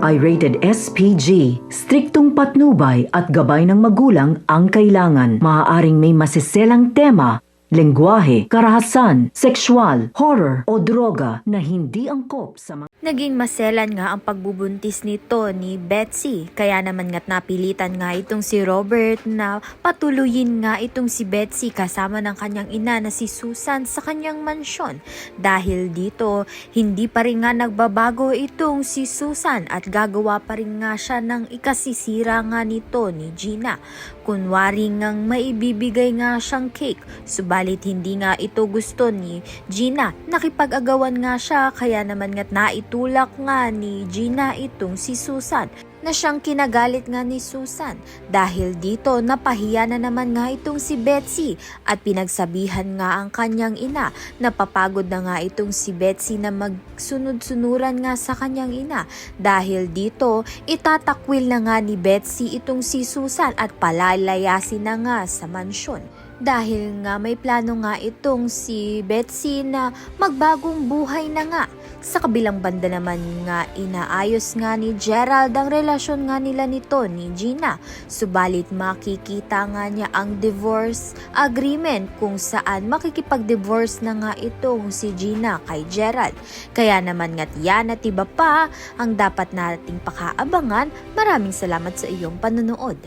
ay rated SPG. Striktong patnubay at gabay ng magulang ang kailangan. Maaaring may masiselang tema, lengguwahe, karahasan, sexual, horror o droga na hindi angkop sa mga... Naging maselan nga ang pagbubuntis nito ni Betsy, kaya naman nga't napilitan nga itong si Robert na patuloyin nga itong si Betsy kasama ng kanyang ina na si Susan sa kanyang mansyon. Dahil dito, hindi pa rin nga nagbabago itong si Susan at gagawa pa rin nga siya ng ikasisira nga nito ni Gina. Kunwari ngang maibibigay nga siyang cake, subalit hindi nga ito gusto ni Gina. Nakipag-agawan nga siya, kaya naman nga't naitulak nga ni Gina itong si Susan na siyang kinagalit nga ni Susan. Dahil dito, napahiya na naman nga itong si Betsy at pinagsabihan nga ang kanyang ina. Napapagod na nga itong si Betsy na magsunod-sunuran nga sa kanyang ina. Dahil dito, itatakwil na nga ni Betsy itong si Susan at palalayasin na nga sa mansyon. Dahil nga may plano nga itong si Betsy na magbagong buhay na nga. Sa kabilang banda naman nga inaayos nga ni Gerald ang relasyon nga nila nito ni Gina. Subalit makikita nga niya ang divorce agreement kung saan makikipag-divorce na nga itong si Gina kay Gerald. Kaya naman nga't yan at iba pa ang dapat nating pakaabangan. Maraming salamat sa iyong panonood.